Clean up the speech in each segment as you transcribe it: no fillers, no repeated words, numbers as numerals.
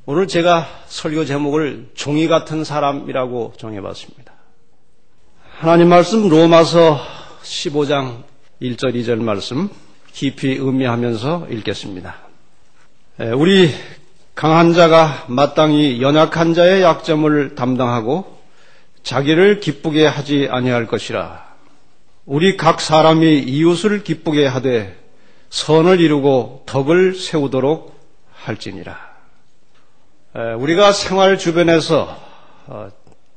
오늘 제가 설교 제목을 종이 같은 사람이라고 정해봤습니다. 하나님 말씀 로마서 15장 1절 2절 말씀 깊이 음미하면서 읽겠습니다. 우리 강한 자가 마땅히 연약한 자의 약점을 담당하고 자기를 기쁘게 하지 아니할 것이라. 우리 각 사람이 이웃을 기쁘게 하되 선을 이루고 덕을 세우도록 할지니라. 우리가 생활 주변에서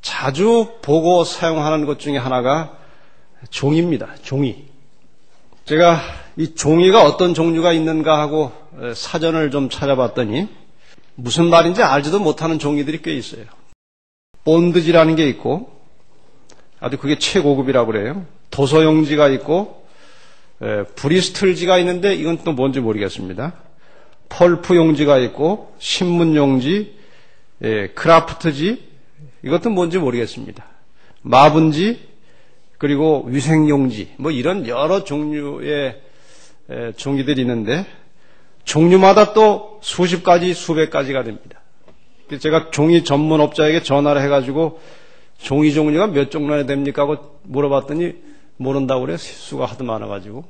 자주 보고 사용하는 것 중에 하나가 종이입니다. 종이. 제가 이 종이가 어떤 종류가 있는가 하고 사전을 좀 찾아봤더니 무슨 말인지 알지도 못하는 종이들이 꽤 있어요. 본드지라는 게 있고, 아주 그게 최고급이라고 그래요. 도서용지가 있고, 브리스틀지가 있는데 이건 또 뭔지 모르겠습니다. 펄프 용지가 있고, 신문 용지, 크라프트지, 이것도 뭔지 모르겠습니다. 마분지, 그리고 위생 용지, 뭐 이런 여러 종류의 종이들이 있는데, 종류마다 또 수십 가지, 수백 가지가 됩니다. 제가 종이 전문업자에게 전화를 해가지고 종이 종류가 몇 종류나 됩니까 하고 물어봤더니 모른다고 그래요. 수가 하도 많아가지고.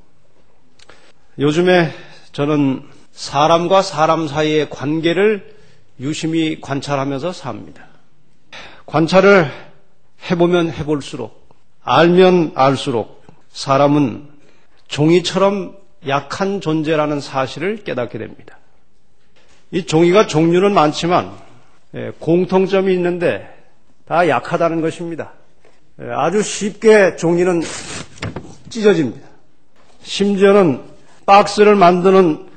요즘에 저는 사람과 사람 사이의 관계를 유심히 관찰하면서 삽니다. 관찰을 해보면 해볼수록, 알면 알수록 사람은 종이처럼 약한 존재라는 사실을 깨닫게 됩니다. 이 종이가 종류는 많지만 공통점이 있는데 다 약하다는 것입니다. 아주 쉽게 종이는 찢어집니다. 심지어는 박스를 만드는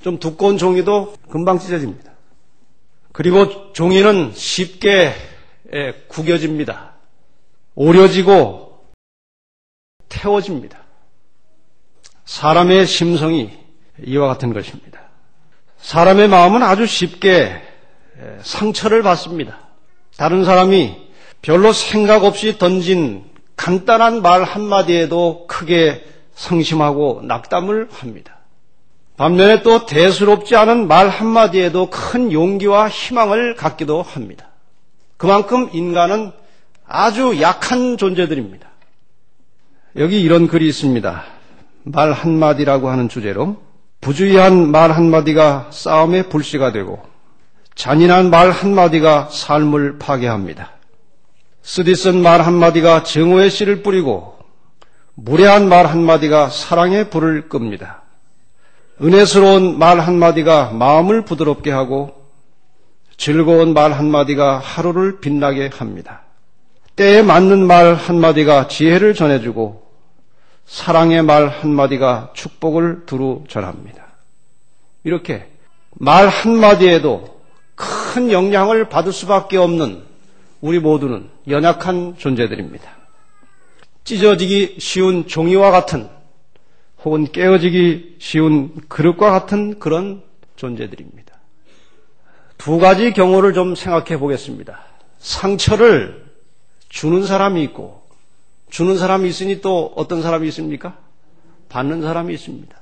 좀 두꺼운 종이도 금방 찢어집니다. 그리고 종이는 쉽게 구겨집니다. 오려지고 태워집니다. 사람의 심성이 이와 같은 것입니다. 사람의 마음은 아주 쉽게 상처를 받습니다. 다른 사람이 별로 생각 없이 던진 간단한 말 한마디에도 크게 상심하고 낙담을 합니다. 반면에 또 대수롭지 않은 말 한마디에도 큰 용기와 희망을 갖기도 합니다. 그만큼 인간은 아주 약한 존재들입니다. 여기 이런 글이 있습니다. 말 한마디라고 하는 주제로 부주의한 말 한마디가 싸움의 불씨가 되고 잔인한 말 한마디가 삶을 파괴합니다. 쓰디쓴 말 한마디가 증오의 씨를 뿌리고 무례한 말 한마디가 사랑의 불을 끕니다. 은혜스러운 말 한마디가 마음을 부드럽게 하고 즐거운 말 한마디가 하루를 빛나게 합니다. 때에 맞는 말 한마디가 지혜를 전해주고 사랑의 말 한마디가 축복을 두루 전합니다. 이렇게 말 한마디에도 큰 영향을 받을 수밖에 없는 우리 모두는 연약한 존재들입니다. 찢어지기 쉬운 종이와 같은 혹은 깨어지기 쉬운 그릇과 같은 그런 존재들입니다. 두 가지 경우를 좀 생각해 보겠습니다. 상처를 주는 사람이 있고 주는 사람이 있으니 또 어떤 사람이 있습니까? 받는 사람이 있습니다.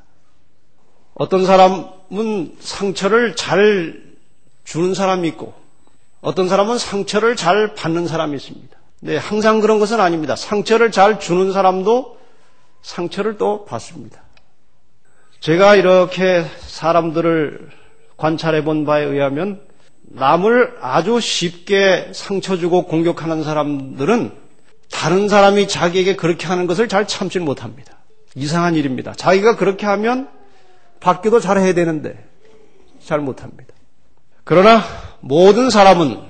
어떤 사람은 상처를 잘 주는 사람이 있고 어떤 사람은 상처를 잘 받는 사람이 있습니다. 네, 항상 그런 것은 아닙니다. 상처를 잘 주는 사람도 상처를 또 받습니다. 제가 이렇게 사람들을 관찰해 본 바에 의하면 남을 아주 쉽게 상처 주고 공격하는 사람들은 다른 사람이 자기에게 그렇게 하는 것을 잘 참지 못합니다. 이상한 일입니다. 자기가 그렇게 하면 받기도 잘해야 되는데 잘 못합니다. 그러나 모든 사람은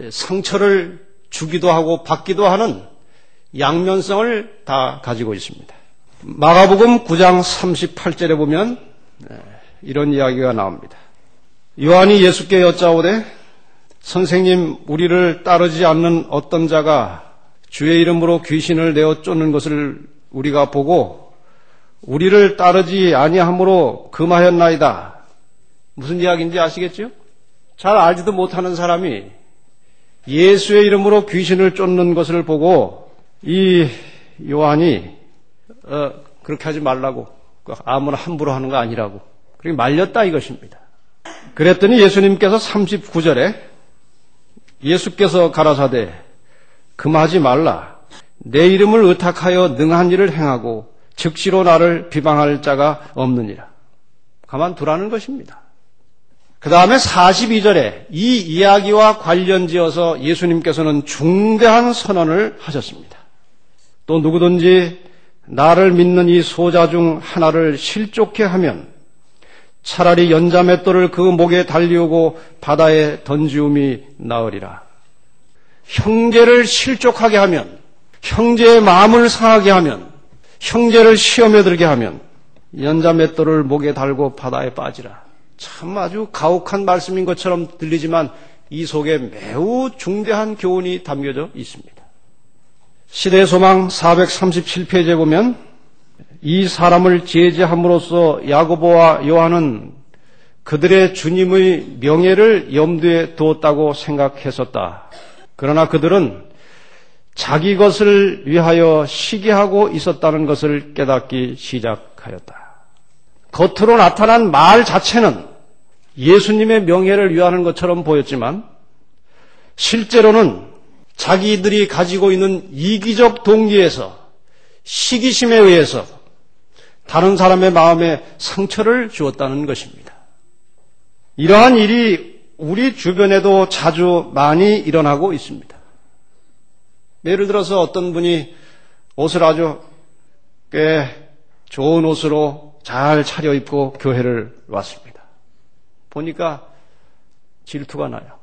상처를 주기도 하고 받기도 하는 양면성을 다 가지고 있습니다. 마가복음 9장 38절에 보면 이런 이야기가 나옵니다. 요한이 예수께 여짜오되 선생님, 우리를 따르지 않는 어떤 자가 주의 이름으로 귀신을 내어 쫓는 것을 우리가 보고 우리를 따르지 아니함으로 금하였나이다. 무슨 이야기인지 아시겠죠? 잘 알지도 못하는 사람이 예수의 이름으로 귀신을 쫓는 것을 보고 이 요한이 그렇게 하지 말라고, 아무나 함부로 하는 거 아니라고 그렇게 말렸다 이것입니다. 그랬더니 예수님께서 39절에 예수께서 가라사대 금하지 말라. 내 이름을 의탁하여 능한 일을 행하고 즉시로 나를 비방할 자가 없느니라. 가만두라는 것입니다. 그 다음에 42절에 이 이야기와 관련지어서 예수님께서는 중대한 선언을 하셨습니다. 또 누구든지 나를 믿는 이 소자 중 하나를 실족해 하면 차라리 연자맷돌을 그 목에 달리우고 바다에 던지움이 나으리라. 형제를 실족하게 하면, 형제의 마음을 상하게 하면, 형제를 시험에 들게 하면 연자맷돌을 목에 달고 바다에 빠지라. 참 아주 가혹한 말씀인 것처럼 들리지만 이 속에 매우 중대한 교훈이 담겨져 있습니다. 시대의 소망 437페이지에 보면 이 사람을 제지함으로써 야고보와 요한은 그들의 주님의 명예를 염두에 두었다고 생각했었다. 그러나 그들은 자기 것을 위하여 시기하고 있었다는 것을 깨닫기 시작하였다. 겉으로 나타난 말 자체는 예수님의 명예를 위하는 것처럼 보였지만 실제로는 자기들이 가지고 있는 이기적 동기에서 시기심에 의해서 다른 사람의 마음에 상처를 주었다는 것입니다. 이러한 일이 우리 주변에도 자주 많이 일어나고 있습니다. 예를 들어서 어떤 분이 옷을 아주 꽤 좋은 옷으로 잘 차려입고 교회를 왔습니다. 보니까 질투가 나요.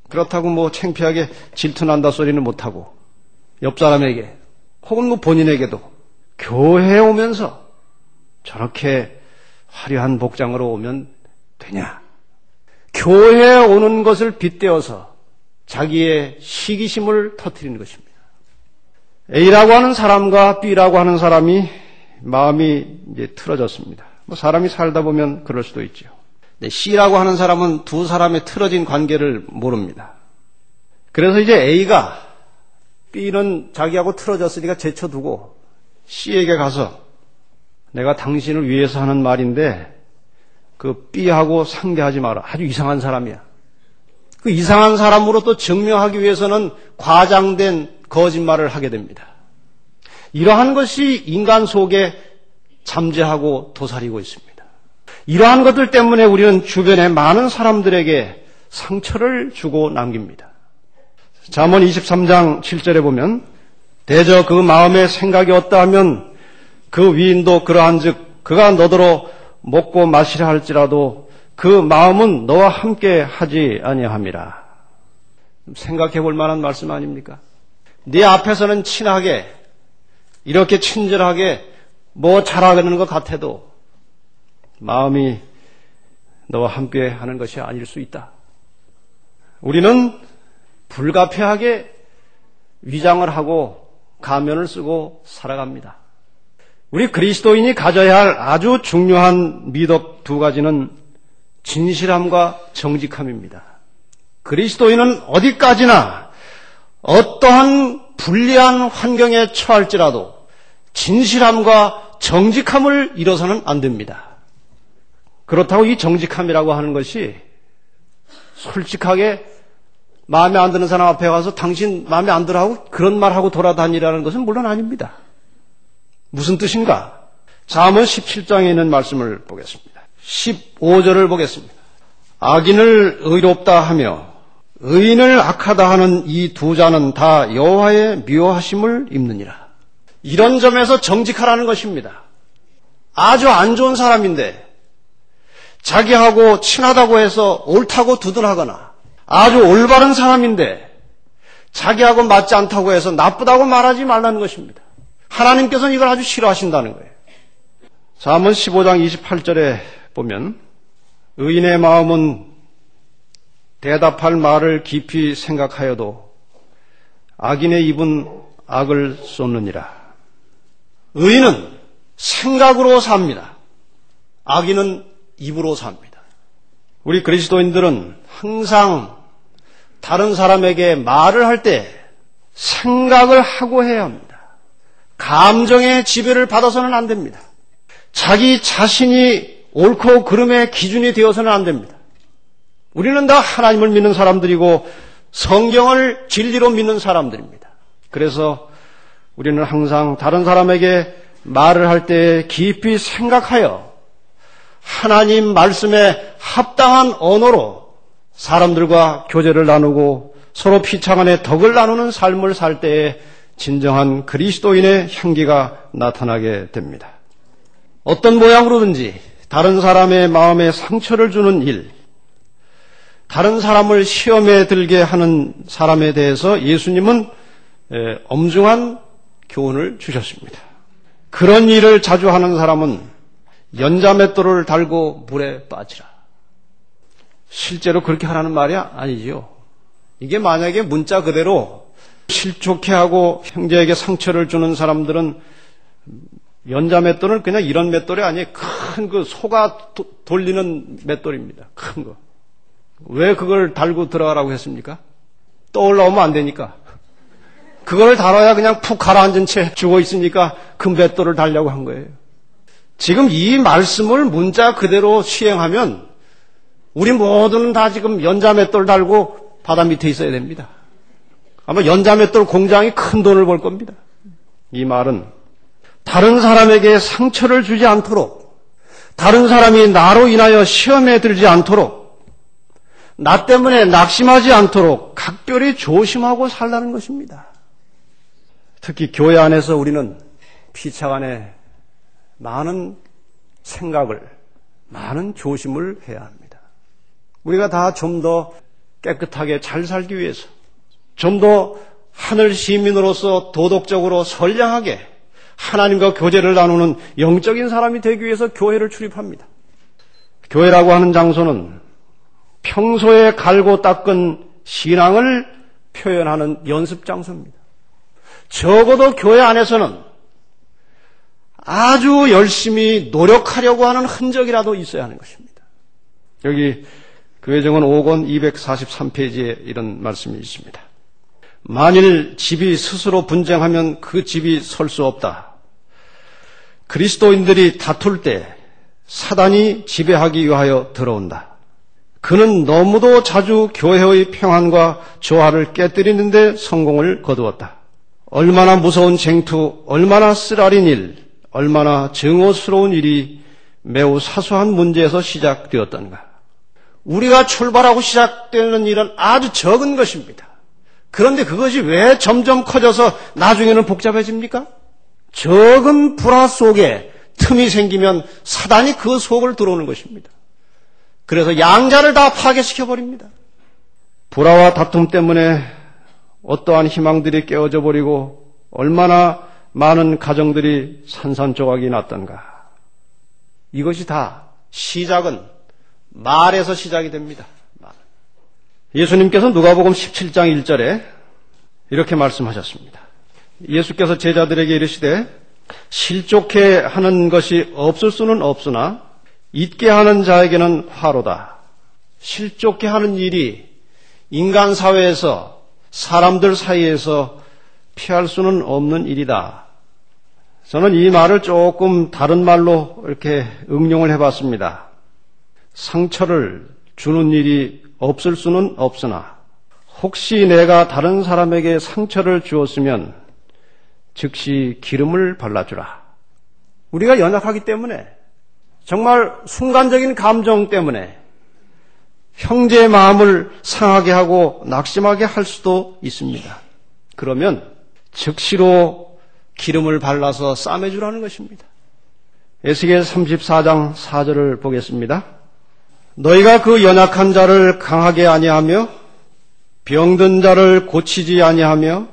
그렇다고 뭐 창피하게 질투난다 소리는 못하고 옆 사람에게 혹은 뭐 본인에게도 교회에 오면서 저렇게 화려한 복장으로 오면 되냐. 교회에 오는 것을 빗대어서 자기의 시기심을 터뜨리는 것입니다. A라고 하는 사람과 B라고 하는 사람이 마음이 이제 틀어졌습니다. 뭐 사람이 살다 보면 그럴 수도 있죠. 근데 C라고 하는 사람은 두 사람의 틀어진 관계를 모릅니다. 그래서 이제 A가 B는 자기하고 틀어졌으니까 제쳐두고 C에게 가서 내가 당신을 위해서 하는 말인데 그 B하고 상대하지 마라. 아주 이상한 사람이야. 그 이상한 사람으로 또 증명하기 위해서는 과장된 거짓말을 하게 됩니다. 이러한 것이 인간 속에 잠재하고 도사리고 있습니다. 이러한 것들 때문에 우리는 주변의 많은 사람들에게 상처를 주고 남깁니다. 잠언 23장 7절에 보면 대저 그 마음에 생각이 어떠하면 그 위인도 그러한즉 그가 너더러 먹고 마시려 할지라도 그 마음은 너와 함께 하지 아니함이라. 생각해 볼 만한 말씀 아닙니까? 네 앞에서는 친하게 이렇게 친절하게 뭐 잘하는 것 같아도 마음이 너와 함께 하는 것이 아닐 수 있다. 우리는 불가피하게 위장을 하고 가면을 쓰고 살아갑니다. 우리 그리스도인이 가져야 할 아주 중요한 미덕 두 가지는 진실함과 정직함입니다. 그리스도인은 어디까지나 어떠한 불리한 환경에 처할지라도 진실함과 정직함을 잃어서는 안 됩니다. 그렇다고 이 정직함이라고 하는 것이 솔직하게 마음에 안 드는 사람 앞에 가서 당신 마음에 안 들어 하고 그런 말하고 돌아다니라는 것은 물론 아닙니다. 무슨 뜻인가? 잠언 17장에 있는 말씀을 보겠습니다. 15절을 보겠습니다. 악인을 의롭다 하며 의인을 악하다 하는 이 두 자는 다 여호와의 미워하심을 입느니라. 이런 점에서 정직하라는 것입니다. 아주 안 좋은 사람인데 자기하고 친하다고 해서 옳다고 두둔하거나 아주 올바른 사람인데 자기하고 맞지 않다고 해서 나쁘다고 말하지 말라는 것입니다. 하나님께서는 이걸 아주 싫어하신다는 거예요. 잠언 15장 28절에 보면 의인의 마음은 대답할 말을 깊이 생각하여도 악인의 입은 악을 쏟느니라. 의인은 생각으로 삽니다. 악인은 입으로 삽니다. 우리 그리스도인들은 항상 다른 사람에게 말을 할 때 생각을 하고 해야 합니다. 감정의 지배를 받아서는 안 됩니다. 자기 자신이 옳고 그름의 기준이 되어서는 안 됩니다. 우리는 다 하나님을 믿는 사람들이고 성경을 진리로 믿는 사람들입니다. 그래서 우리는 항상 다른 사람에게 말을 할 때 깊이 생각하여 하나님 말씀에 합당한 언어로 사람들과 교제를 나누고 서로 피차간에 덕을 나누는 삶을 살 때에 진정한 그리스도인의 향기가 나타나게 됩니다. 어떤 모양으로든지 다른 사람의 마음에 상처를 주는 일, 다른 사람을 시험에 들게 하는 사람에 대해서 예수님은 엄중한 교훈을 주셨습니다. 그런 일을 자주 하는 사람은 연자맷돌을 달고 물에 빠지라. 실제로 그렇게 하라는 말이 아니지요. 이게 만약에 문자 그대로 실족해 하고 형제에게 상처를 주는 사람들은 연자맷돌은 그냥 이런 맷돌이 아니에요. 큰 그 소가 돌리는 맷돌입니다. 큰 거. 왜 그걸 달고 들어가라고 했습니까? 떠올라오면 안 되니까. 그걸 달아야 그냥 푹 가라앉은 채 죽어 있으니까 그 맷돌을 달려고 한 거예요. 지금 이 말씀을 문자 그대로 시행하면 우리 모두는 다 지금 연자맷돌 달고 바다 밑에 있어야 됩니다. 아마 연자맷돌 공장이 큰 돈을 벌 겁니다. 이 말은 다른 사람에게 상처를 주지 않도록, 다른 사람이 나로 인하여 시험에 들지 않도록, 나 때문에 낙심하지 않도록 각별히 조심하고 살라는 것입니다. 특히 교회 안에서 우리는 피차간에 많은 생각을, 많은 조심을 해야 합니다. 우리가 다 좀 더 깨끗하게 잘 살기 위해서, 좀 더 하늘 시민으로서 도덕적으로 선량하게 하나님과 교제를 나누는 영적인 사람이 되기 위해서 교회를 출입합니다. 교회라고 하는 장소는 평소에 갈고 닦은 신앙을 표현하는 연습 장소입니다. 적어도 교회 안에서는 아주 열심히 노력하려고 하는 흔적이라도 있어야 하는 것입니다. 여기 교회정원 5권 243페이지에 이런 말씀이 있습니다. 만일 집이 스스로 분쟁하면 그 집이 설 수 없다. 그리스도인들이 다툴 때 사단이 지배하기 위하여 들어온다. 그는 너무도 자주 교회의 평안과 조화를 깨뜨리는 데 성공을 거두었다. 얼마나 무서운 쟁투, 얼마나 쓰라린 일, 얼마나 증오스러운 일이 매우 사소한 문제에서 시작되었던가. 우리가 출발하고 시작되는 일은 아주 적은 것입니다. 그런데 그것이 왜 점점 커져서 나중에는 복잡해집니까? 적은 불화 속에 틈이 생기면 사단이 그 속을 들어오는 것입니다. 그래서 양자를 다 파괴시켜버립니다. 불화와 다툼 때문에 어떠한 희망들이 깨어져 버리고 얼마나 많은 가정들이 산산조각이 났던가. 이것이 다 시작은 말에서 시작이 됩니다. 예수님께서 누가복음 17장 1절에 이렇게 말씀하셨습니다. 예수께서 제자들에게 이르시되 실족해 하는 것이 없을 수는 없으나 잊게 하는 자에게는 화로다. 실족해 하는 일이 인간 사회에서 사람들 사이에서 피할 수는 없는 일이다. 저는 이 말을 조금 다른 말로 이렇게 응용을 해봤습니다. 상처를 주는 일이 없을 수는 없으나 혹시 내가 다른 사람에게 상처를 주었으면 즉시 기름을 발라주라. 우리가 연약하기 때문에 정말 순간적인 감정 때문에 형제의 마음을 상하게 하고 낙심하게 할 수도 있습니다. 그러면 즉시로 기름을 발라서 싸매주라는 것입니다. 에스겔 34장 4절을 보겠습니다. 너희가 그 연약한 자를 강하게 아니하며 병든 자를 고치지 아니하며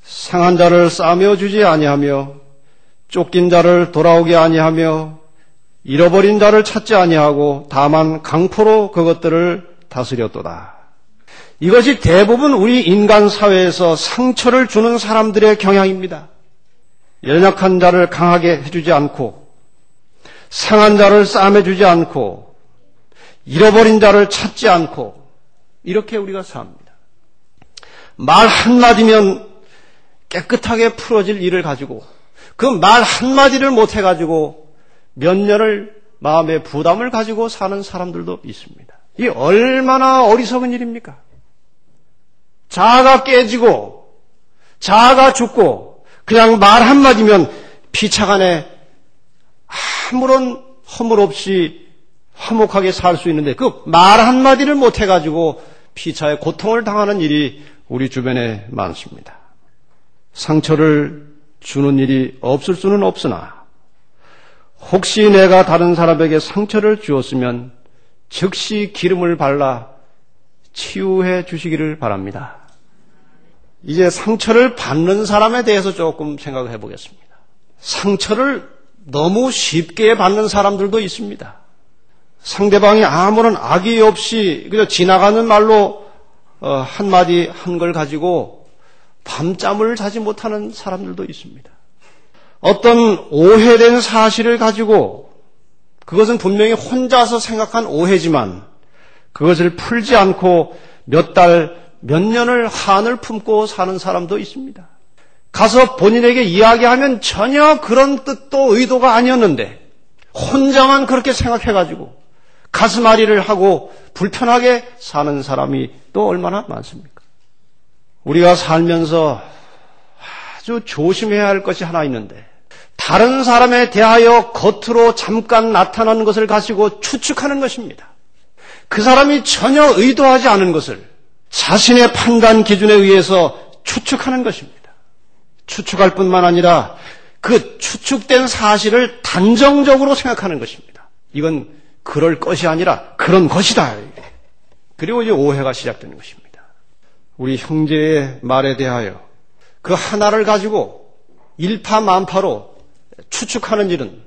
상한 자를 싸매어 주지 아니하며 쫓긴 자를 돌아오게 아니하며 잃어버린 자를 찾지 아니하고 다만 강포로 그것들을 다스렸도다. 이것이 대부분 우리 인간 사회에서 상처를 주는 사람들의 경향입니다. 연약한 자를 강하게 해주지 않고 상한 자를 싸매주지 않고 잃어버린 자를 찾지 않고 이렇게 우리가 삽니다. 말 한마디면 깨끗하게 풀어질 일을 가지고 그 말 한마디를 못해가지고 몇 년을 마음의 부담을 가지고 사는 사람들도 있습니다. 이 얼마나 어리석은 일입니까? 자아가 깨지고 자아가 죽고 그냥 말 한마디면 피차간에 아무런 허물 없이 화목하게 살 수 있는데 그 말 한마디를 못해가지고 피차에 고통을 당하는 일이 우리 주변에 많습니다. 상처를 주는 일이 없을 수는 없으나 혹시 내가 다른 사람에게 상처를 주었으면 즉시 기름을 발라 치유해 주시기를 바랍니다. 이제 상처를 받는 사람에 대해서 조금 생각을 해보겠습니다. 상처를 너무 쉽게 받는 사람들도 있습니다. 상대방이 아무런 악의 없이 그저 지나가는 말로 한마디 한 걸 가지고 밤잠을 자지 못하는 사람들도 있습니다. 어떤 오해된 사실을 가지고 그것은 분명히 혼자서 생각한 오해지만 그것을 풀지 않고 몇 달, 몇 년을 한을 품고 사는 사람도 있습니다. 가서 본인에게 이야기하면 전혀 그런 뜻도 의도가 아니었는데 혼자만 그렇게 생각해가지고 가슴앓이를 하고 불편하게 사는 사람이 또 얼마나 많습니까? 우리가 살면서 아주 조심해야 할 것이 하나 있는데 다른 사람에 대하여 겉으로 잠깐 나타나는 것을 가지고 추측하는 것입니다. 그 사람이 전혀 의도하지 않은 것을 자신의 판단 기준에 의해서 추측하는 것입니다. 추측할 뿐만 아니라 그 추측된 사실을 단정적으로 생각하는 것입니다. 이건 그럴 것이 아니라 그런 것이다. 그리고 이제 오해가 시작되는 것입니다. 우리 형제의 말에 대하여 그 하나를 가지고 일파만파로 추측하는 일은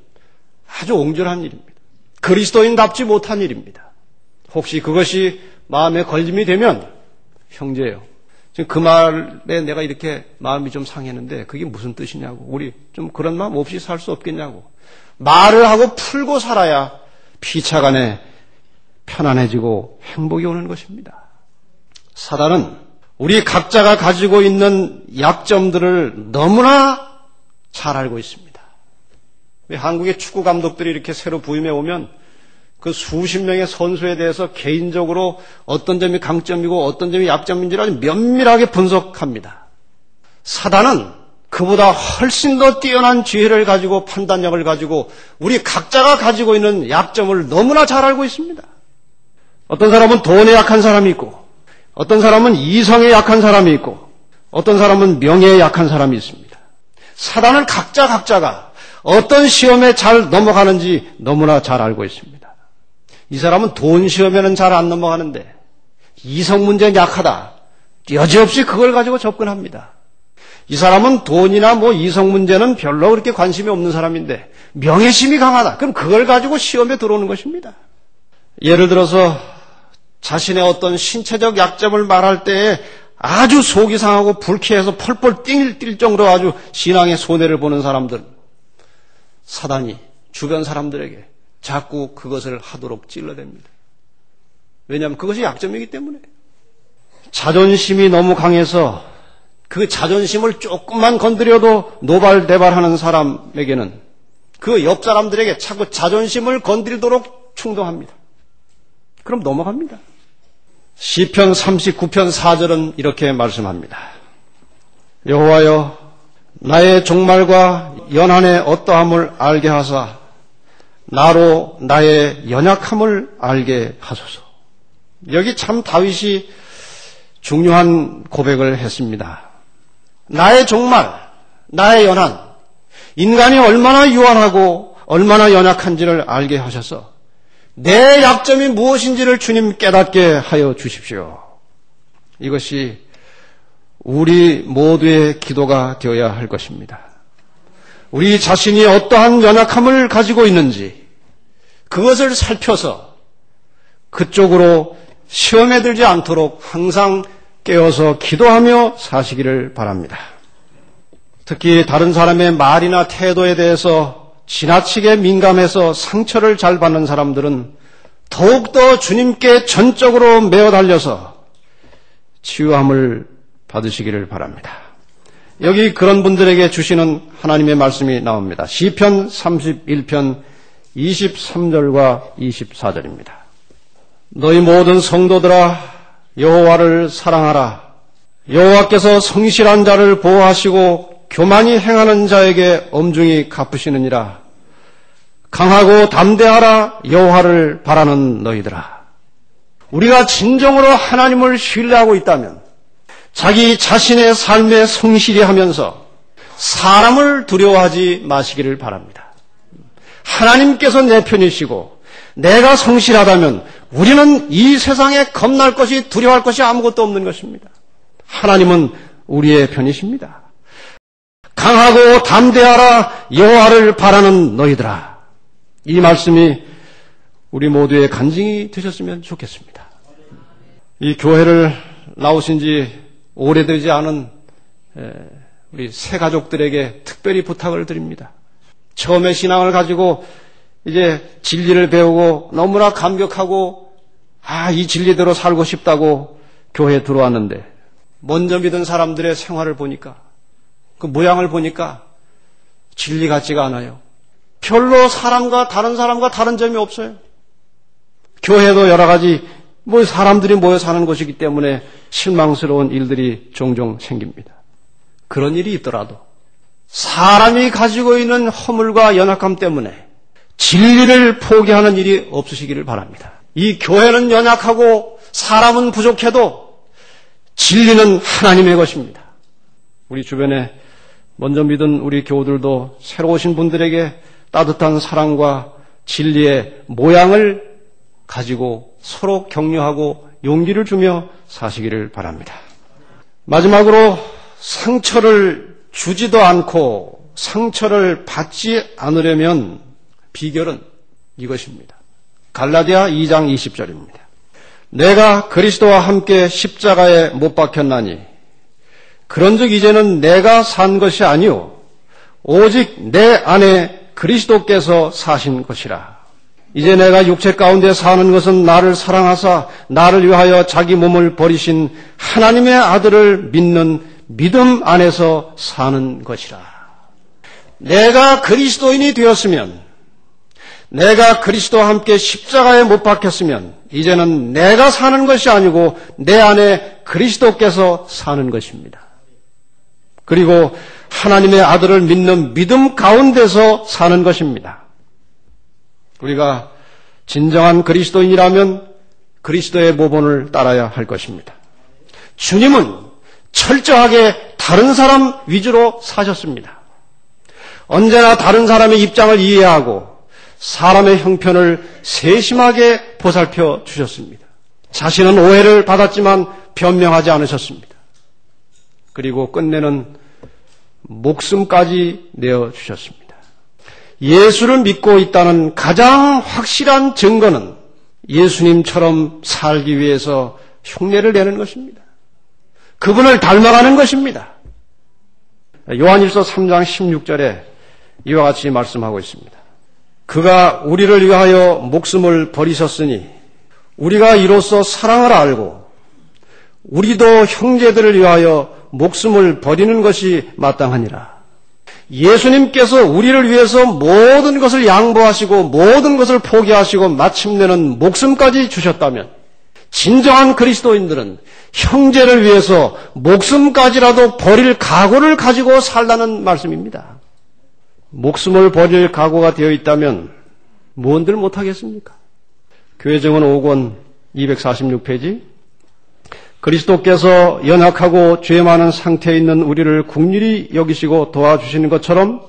아주 옹졸한 일입니다. 그리스도인답지 못한 일입니다. 혹시 그것이 마음에 걸림이 되면 형제예요. 지금 그 말에 내가 이렇게 마음이 좀 상했는데 그게 무슨 뜻이냐고 우리 좀 그런 마음 없이 살 수 없겠냐고 말을 하고 풀고 살아야 피차간에 편안해지고 행복이 오는 것입니다. 사단은 우리 각자가 가지고 있는 약점들을 너무나 잘 알고 있습니다. 한국의 축구 감독들이 이렇게 새로 부임해 오면 그 수십 명의 선수에 대해서 개인적으로 어떤 점이 강점이고 어떤 점이 약점인지를 아주 면밀하게 분석합니다. 사단은 그보다 훨씬 더 뛰어난 지혜를 가지고 판단력을 가지고 우리 각자가 가지고 있는 약점을 너무나 잘 알고 있습니다. 어떤 사람은 돈에 약한 사람이 있고 어떤 사람은 이성에 약한 사람이 있고 어떤 사람은 명예에 약한 사람이 있습니다. 사단은 각자가 어떤 시험에 잘 넘어가는지 너무나 잘 알고 있습니다. 이 사람은 돈 시험에는 잘 안 넘어가는데 이성 문제는 약하다. 여지없이 그걸 가지고 접근합니다. 이 사람은 돈이나 이성 문제는 별로 그렇게 관심이 없는 사람인데 명예심이 강하다. 그럼 그걸 가지고 시험에 들어오는 것입니다. 예를 들어서 자신의 어떤 신체적 약점을 말할 때에 아주 속이 상하고 불쾌해서 펄펄 뛸 정도로 아주 신앙의 손해를 보는 사람들, 사단이 주변 사람들에게 자꾸 그것을 하도록 찔러댑니다. 왜냐하면 그것이 약점이기 때문에. 자존심이 너무 강해서 그 자존심을 조금만 건드려도 노발대발하는 사람에게는 그 옆 사람들에게 자꾸 자존심을 건드리도록 충동합니다. 그럼 넘어갑니다. 시편 39편 4절은 이렇게 말씀합니다. 여호와여 나의 종말과 연한의 어떠함을 알게 하사 나로 나의 연약함을 알게 하소서. 여기 참 다윗이 중요한 고백을 했습니다. 나의 종말, 나의 연한, 인간이 얼마나 유한하고 얼마나 연약한지를 알게 하셔서 내 약점이 무엇인지를 주님 깨닫게 하여 주십시오. 이것이 우리 모두의 기도가 되어야 할 것입니다. 우리 자신이 어떠한 연약함을 가지고 있는지 그것을 살펴서 그쪽으로 시험에 들지 않도록 항상 깨어서 기도하며 사시기를 바랍니다. 특히 다른 사람의 말이나 태도에 대해서 지나치게 민감해서 상처를 잘 받는 사람들은 더욱더 주님께 전적으로 매어 달려서 치유함을 받으시기를 바랍니다. 여기 그런 분들에게 주시는 하나님의 말씀이 나옵니다. 시편 31편 23절과 24절입니다. 너희 모든 성도들아 여호와를 사랑하라. 여호와께서 성실한 자를 보호하시고 교만히 행하는 자에게 엄중히 갚으시느니라. 강하고 담대하라. 여호와를 바라는 너희들아. 우리가 진정으로 하나님을 신뢰하고 있다면 자기 자신의 삶에 성실히 하면서 사람을 두려워하지 마시기를 바랍니다. 하나님께서 내 편이시고 내가 성실하다면 우리는 이 세상에 겁날 것이 두려워할 것이 아무것도 없는 것입니다. 하나님은 우리의 편이십니다. 강하고 담대하라. 여호와를 바라는 너희들아. 이 말씀이 우리 모두의 간증이 되셨으면 좋겠습니다. 이 교회를 나오신 지 오래되지 않은 우리 새 가족들에게 특별히 부탁을 드립니다. 처음에 신앙을 가지고 이제 진리를 배우고 너무나 감격하고 이 진리대로 살고 싶다고 교회에 들어왔는데 먼저 믿은 사람들의 생활을 보니까 그 모양을 보니까 진리 같지가 않아요. 별로 다른 사람과 다른 점이 없어요. 교회도 여러 가지 사람들이 모여 사는 곳이기 때문에 실망스러운 일들이 종종 생깁니다. 그런 일이 있더라도 사람이 가지고 있는 허물과 연약함 때문에 진리를 포기하는 일이 없으시기를 바랍니다. 이 교회는 연약하고 사람은 부족해도 진리는 하나님의 것입니다. 우리 주변에 먼저 믿은 우리 교우들도 새로 오신 분들에게 따뜻한 사랑과 진리의 모양을 가지고 서로 격려하고 용기를 주며 사시기를 바랍니다. 마지막으로 상처를 주지도 않고 상처를 받지 않으려면 비결은 이것입니다. 갈라디아 2장 20절입니다. 내가 그리스도와 함께 십자가에 못 박혔나니 그런즉 이제는 내가 산 것이 아니요 오직 내 안에 그리스도께서 사신 것이라. 이제 내가 육체 가운데 사는 것은 나를 사랑하사 나를 위하여 자기 몸을 버리신 하나님의 아들을 믿는 믿음 안에서 사는 것이라. 내가 그리스도인이 되었으면, 내가 그리스도와 함께 십자가에 못 박혔으면 이제는 내가 사는 것이 아니고 내 안에 그리스도께서 사는 것입니다. 그리고 하나님의 아들을 믿는 믿음 가운데서 사는 것입니다. 우리가 진정한 그리스도인이라면 그리스도의 모본을 따라야 할 것입니다. 주님은 철저하게 다른 사람 위주로 사셨습니다. 언제나 다른 사람의 입장을 이해하고 사람의 형편을 세심하게 보살펴 주셨습니다. 자신은 오해를 받았지만 변명하지 않으셨습니다. 그리고 끝내는 목숨까지 내어주셨습니다. 예수를 믿고 있다는 가장 확실한 증거는 예수님처럼 살기 위해서 흉내를 내는 것입니다. 그분을 닮아가는 것입니다. 요한일서 3장 16절에 이와 같이 말씀하고 있습니다. 그가 우리를 위하여 목숨을 버리셨으니 우리가 이로써 사랑을 알고 우리도 형제들을 위하여 목숨을 버리는 것이 마땅하니라. 예수님께서 우리를 위해서 모든 것을 양보하시고 모든 것을 포기하시고 마침내는 목숨까지 주셨다면 진정한 그리스도인들은 형제를 위해서 목숨까지라도 버릴 각오를 가지고 살라는 말씀입니다. 목숨을 버릴 각오가 되어 있다면 무언들 못하겠습니까? 교회정원 5권 246페이지 그리스도께서 연약하고 죄 많은 상태에 있는 우리를 긍휼히 여기시고 도와주시는 것처럼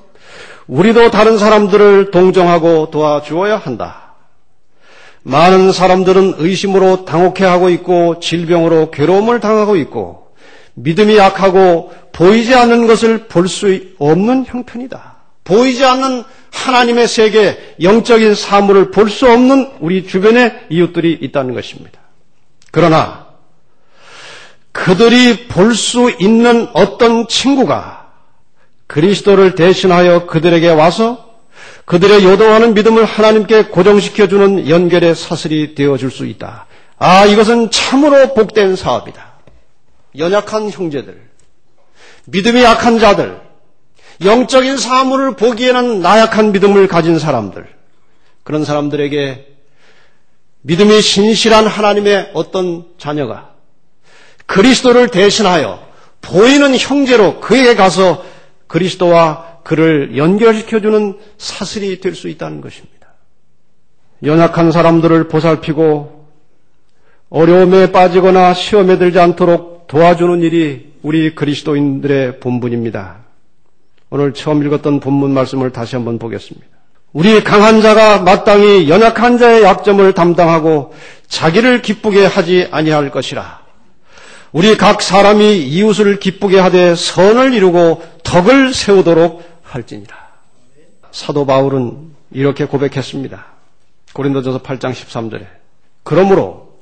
우리도 다른 사람들을 동정하고 도와주어야 한다. 많은 사람들은 의심으로 당혹해하고 있고 질병으로 괴로움을 당하고 있고 믿음이 약하고 보이지 않는 것을 볼 수 없는 형편이다. 보이지 않는 하나님의 세계, 영적인 사물을 볼 수 없는 우리 주변에 이웃들이 있다는 것입니다. 그러나 그들이 볼 수 있는 어떤 친구가 그리스도를 대신하여 그들에게 와서 그들의 요동하는 믿음을 하나님께 고정시켜주는 연결의 사슬이 되어줄 수 있다. 이것은 참으로 복된 사업이다. 연약한 형제들, 믿음이 약한 자들, 영적인 사물을 보기에는 나약한 믿음을 가진 사람들, 그런 사람들에게 믿음이 신실한 하나님의 어떤 자녀가 그리스도를 대신하여 보이는 형제로 그에게 가서 그리스도와 그를 연결시켜주는 사슬이 될 수 있다는 것입니다. 연약한 사람들을 보살피고 어려움에 빠지거나 시험에 들지 않도록 도와주는 일이 우리 그리스도인들의 본분입니다. 오늘 처음 읽었던 본문 말씀을 다시 한번 보겠습니다. 우리 강한 자가 마땅히 연약한 자의 약점을 담당하고 자기를 기쁘게 하지 아니할 것이라. 우리 각 사람이 이웃을 기쁘게 하되 선을 이루고 덕을 세우도록 할지니라. 사도 바울은 이렇게 고백했습니다. 고린도전서 8장 13절에 그러므로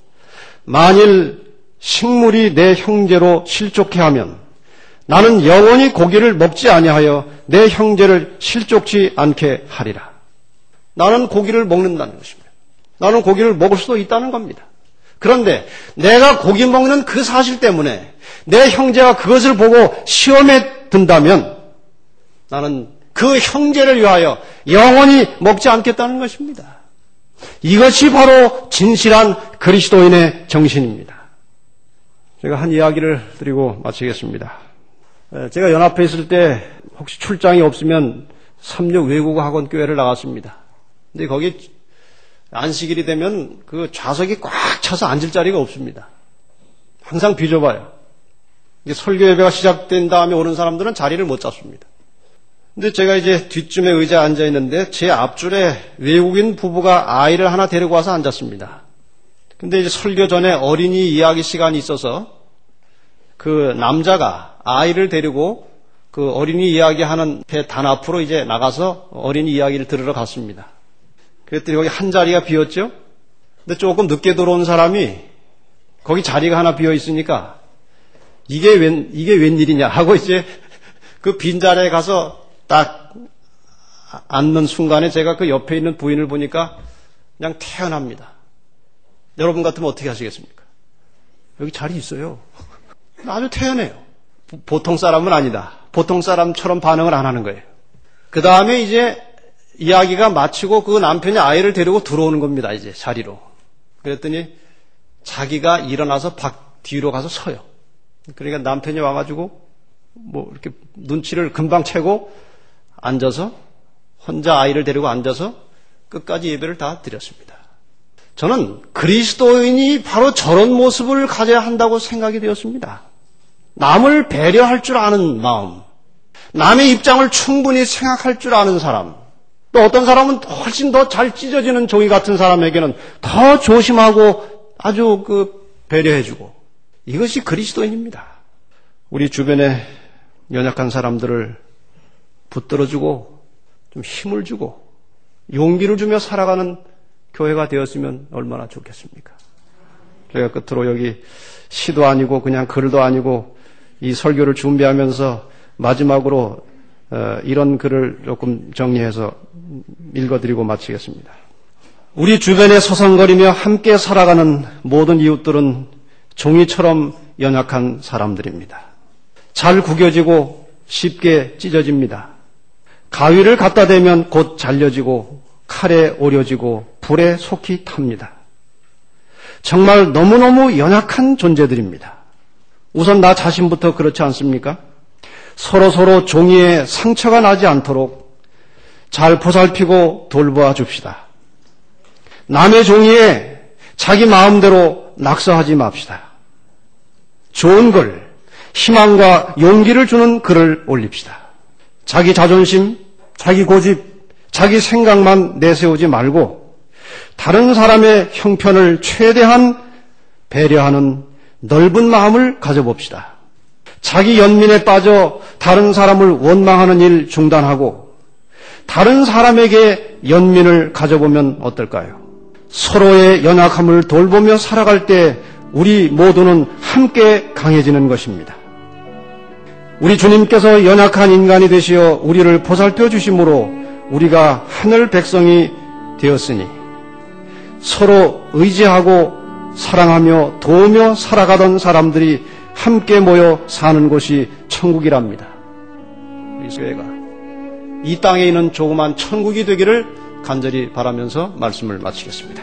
만일 식물이 내 형제로 실족해 하면 나는 영원히 고기를 먹지 아니하여 내 형제를 실족치 않게 하리라. 나는 고기를 먹는다는 것입니다. 나는 고기를 먹을 수도 있다는 겁니다. 그런데 내가 고기 먹는 그 사실 때문에 내 형제가 그것을 보고 시험에 든다면 나는 그 형제를 위하여 영원히 먹지 않겠다는 것입니다. 이것이 바로 진실한 그리스도인의 정신입니다. 제가 한 이야기를 드리고 마치겠습니다. 제가 연합회 있을 때 혹시 출장이 없으면 삼육 외국어 학원 교회를 나갔습니다. 근데 거기 안식일이 되면 그 좌석이 꽉 차서 앉을 자리가 없습니다. 항상 비좁아요. 설교 예배가 시작된 다음에 오는 사람들은 자리를 못 잡습니다. 근데 제가 이제 뒷쯤에 의자에 앉아 있는데 제 앞줄에 외국인 부부가 아이를 하나 데리고 와서 앉았습니다. 근데 이제 설교 전에 어린이 이야기 시간이 있어서 그 남자가 아이를 데리고 그 어린이 이야기하는 배 단 앞으로 이제 나가서 어린이 이야기를 들으러 갔습니다. 그랬더니 거기 한 자리가 비었죠? 근데 조금 늦게 들어온 사람이 거기 자리가 하나 비어 있으니까 이게 웬일이냐 하고 이제 그 빈자리에 가서 딱 앉는 순간에 제가 그 옆에 있는 부인을 보니까 그냥 태연합니다. 여러분 같으면 어떻게 하시겠습니까? 여기 자리 있어요. 아주 태연해요. 보통 사람은 아니다. 보통 사람처럼 반응을 안 하는 거예요. 그 다음에 이제 이야기가 마치고 그 남편이 아이를 데리고 들어오는 겁니다. 이제 자리로. 그랬더니 자기가 일어나서 뒤로 가서 서요. 그러니까 남편이 와가지고 뭐 이렇게 눈치를 금방 채고 앉아서 혼자 아이를 데리고 앉아서 끝까지 예배를 다 드렸습니다. 저는 그리스도인이 바로 저런 모습을 가져야 한다고 생각이 되었습니다. 남을 배려할 줄 아는 마음, 남의 입장을 충분히 생각할 줄 아는 사람, 또 어떤 사람은 훨씬 더 잘 찢어지는 종이 같은 사람에게는 더 조심하고 아주 배려해주고, 이것이 그리스도인입니다. 우리 주변에 연약한 사람들을 붙들어주고 좀 힘을 주고 용기를 주며 살아가는 교회가 되었으면 얼마나 좋겠습니까? 제가 끝으로 여기 시도 아니고 그냥 글도 아니고 이 설교를 준비하면서 마지막으로 이런 글을 조금 정리해서 읽어드리고 마치겠습니다. 우리 주변에 서성거리며 함께 살아가는 모든 이웃들은 종이처럼 연약한 사람들입니다. 잘 구겨지고 쉽게 찢어집니다. 가위를 갖다 대면 곧 잘려지고 칼에 오려지고 불에 속히 탑니다. 정말 너무너무 연약한 존재들입니다. 우선 나 자신부터 그렇지 않습니까? 서로 종이에 상처가 나지 않도록 잘 보살피고 돌보아 줍시다. 남의 종이에 자기 마음대로 낙서하지 맙시다. 좋은 글, 희망과 용기를 주는 글을 올립시다. 자기 자존심, 자기 고집, 자기 생각만 내세우지 말고 다른 사람의 형편을 최대한 배려하는 넓은 마음을 가져봅시다. 자기 연민에 빠져 다른 사람을 원망하는 일 중단하고 다른 사람에게 연민을 가져보면 어떨까요? 서로의 연약함을 돌보며 살아갈 때 우리 모두는 함께 강해지는 것입니다. 우리 주님께서 연약한 인간이 되시어 우리를 보살펴 주심으로 우리가 하늘 백성이 되었으니 서로 의지하고 사랑하며 도우며 살아가던 사람들이 함께 모여 사는 곳이 천국이랍니다. 우리 교회가 이 땅에 있는 조그만 천국이 되기를 간절히 바라면서 말씀을 마치겠습니다.